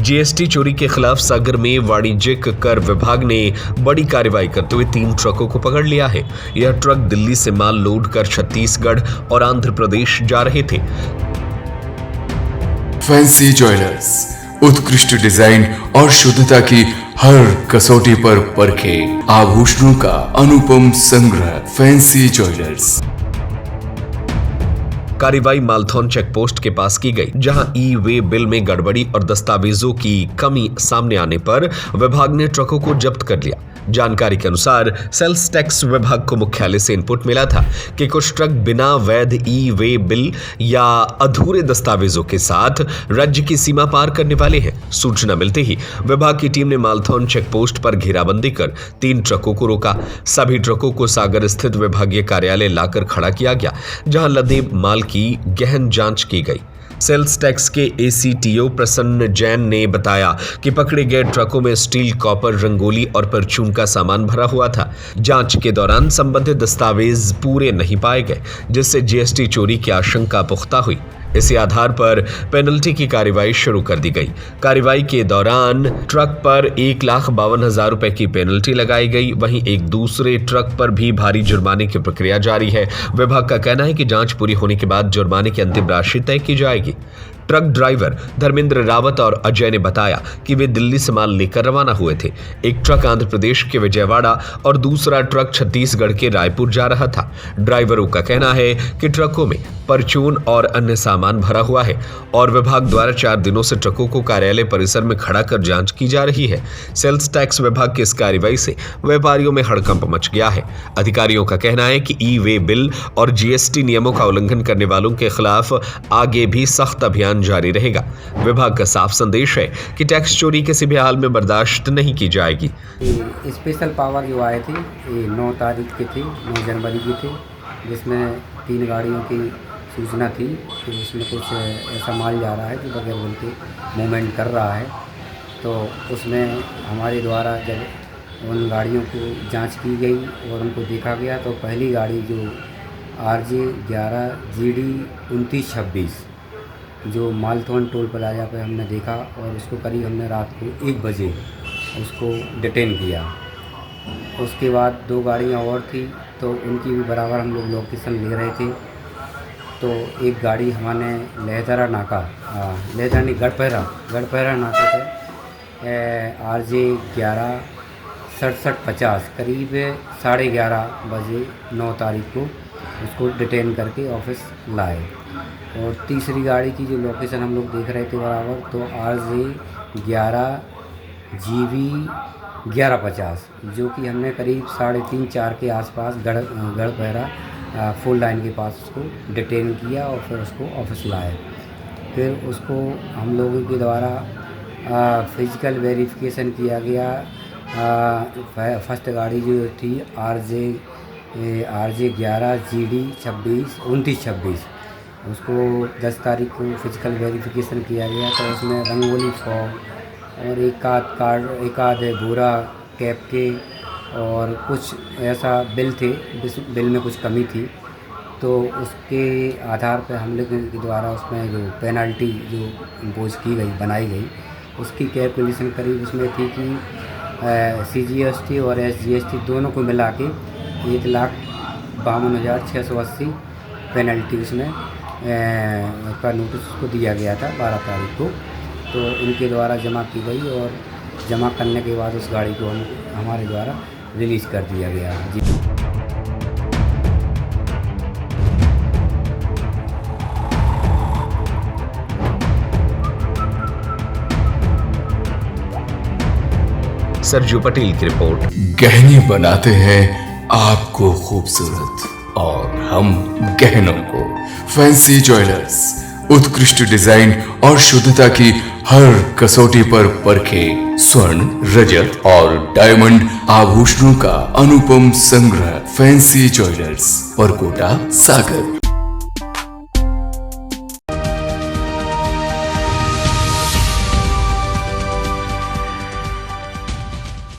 GST चोरी के खिलाफ सागर में वाणिज्यिक कर विभाग ने बड़ी कार्रवाई करते हुए 3 ट्रकों को पकड़ लिया है। यह ट्रक दिल्ली से माल लोड कर छत्तीसगढ़ और आंध्र प्रदेश जा रहे थे। फैंसी ज्वेलर्स, उत्कृष्ट डिजाइन और शुद्धता की हर कसौटी पर परखे आभूषणों का अनुपम संग्रह। Fancy jewellers. कार्रवाई मालथौन चेक पोस्ट के पास की गई, जहां ई वे बिल में गड़बड़ी और दस्तावेजों की कमी सामने आने पर विभाग ने ट्रकों को जब्त कर लिया। जानकारी के अनुसार सेल्स टैक्स विभाग को मुख्यालय से इनपुट मिला था कि कुछ ट्रक बिना वैध ई वे बिल या अधूरे दस्तावेजों के साथ राज्य की सीमा पार करने वाले हैं। सूचना मिलते ही विभाग की टीम ने मालथौन चेक पोस्ट पर घेराबंदी कर 3 ट्रकों को रोका। सभी ट्रकों को सागर स्थित विभागीय कार्यालय लाकर खड़ा किया गया, जहां लदे माल की गहन जांच की गई। सेल्स टैक्स के एसीटीओ प्रसन्न जैन ने बताया कि पकड़े गए ट्रकों में स्टील, कॉपर, रंगोली और परचून का सामान भरा हुआ था। जांच के दौरान संबंधित दस्तावेज पूरे नहीं पाए गए, जिससे जीएसटी चोरी की आशंका पुख्ता हुई। इसी आधार पर पेनल्टी की कार्रवाई शुरू कर दी गई। कार्रवाई के दौरान ट्रक पर 1,52,000 रुपए की पेनल्टी लगाई गई। वहीं एक दूसरे ट्रक पर भी भारी जुर्माने की प्रक्रिया जारी है। विभाग का कहना है कि जांच पूरी होने के बाद जुर्माने की अंतिम राशि तय की जाएगी। ट्रक ड्राइवर धर्मेंद्र रावत और अजय ने बताया कि वे दिल्ली से माल लेकर रवाना हुए थे। एक ट्रक आंध्र प्रदेश के विजयवाड़ा और दूसरा ट्रक छत्तीसगढ़ के रायपुर जा रहा था। ड्राइवरों का कहना है कि ट्रकों में परचून और अन्य सामान भरा हुआ है और विभाग द्वारा 4 दिनों से ट्रकों को कार्यालय परिसर में खड़ा कर जांच की जा रही है। सेल्स टैक्स विभाग की इस कार्रवाई से व्यापारियों में हड़कंप मच गया है। अधिकारियों का कहना है कि ई वे बिल और जीएसटी नियमों का उल्लंघन करने वालों के खिलाफ आगे भी सख्त अभियान जारी रहेगा। विभाग का साफ संदेश है कि टैक्स चोरी किसी भी हाल में बर्दाश्त नहीं की जाएगी। स्पेशल पावर जो आए थे ये 9 तारीख के थे, 9 जनवरी के थे, जिसमें 3 गाड़ियों की सूचना थी कि उसमें कुछ ऐसा माल जा रहा है जो बगैर बिल के मूवमेंट कर रहा है। तो उसमें हमारे द्वारा जब उन गाड़ियों को जांच की गई और उनको देखा गया तो पहली गाड़ी जो RJ 11 GD 2926 जो मालथौन टोल प्लाजा पे हमने देखा और उसको करीब हमने रात को 1 बजे उसको डिटेन किया। उसके बाद 2 गाड़ियाँ और थी तो उनकी भी बराबर हम लोग लोकेशन ले रहे थे। तो एक गाड़ी हमने लहदरा नाका गढ़पहरा नाका पे RJ 11 6750 करीब 11:30 बजे 9 तारीख को उसको डिटेन करके ऑफिस लाए। और तीसरी गाड़ी की जो लोकेशन हम लोग देख रहे थे बराबर तो RJ 11 GB 1150 जो कि हमने करीब 3:30-4 के आसपास गढ़पहरा फुल लाइन के पास उसको डिटेन किया और फिर उसको ऑफिस लाए। फिर उसको हम लोगों के द्वारा फिजिकल वेरिफिकेशन किया गया। फर्स्ट गाड़ी जो थी RJ 11 GD 2926 उसको 10 तारीख को फिजिकल वेरिफिकेशन किया गया। तो उसमें रंगोली फॉर्म और एक आध बोरा कैप के और कुछ ऐसा बिल थे, बिल में कुछ कमी थी। तो उसके आधार पर हम लोग के द्वारा उसमें जो पेनल्टी जो इम्पोज की गई बनाई गई उसकी कैलकुलेशन करीब उसमें थी कि CGST और SGST दोनों को मिला के 1,52,680 पेनल्टी उसमें का नोटिस को दिया गया था 12 तारीख को। तो उनके द्वारा जमा की गई और जमा करने के बाद उस गाड़ी को हमारे द्वारा रिलीज़ कर दिया गया। जी। सरजू पटेल की रिपोर्ट। गहने बनाते हैं आपको खूबसूरत और हम गहनों को। फैंसी ज्वेलर्स, उत्कृष्ट डिजाइन और शुद्धता की हर कसौटी पर परखे स्वर्ण, रजत और डायमंड आभूषणों का अनुपम संग्रह। फैंसी ज्वेलर्स, परकोटा, सागर।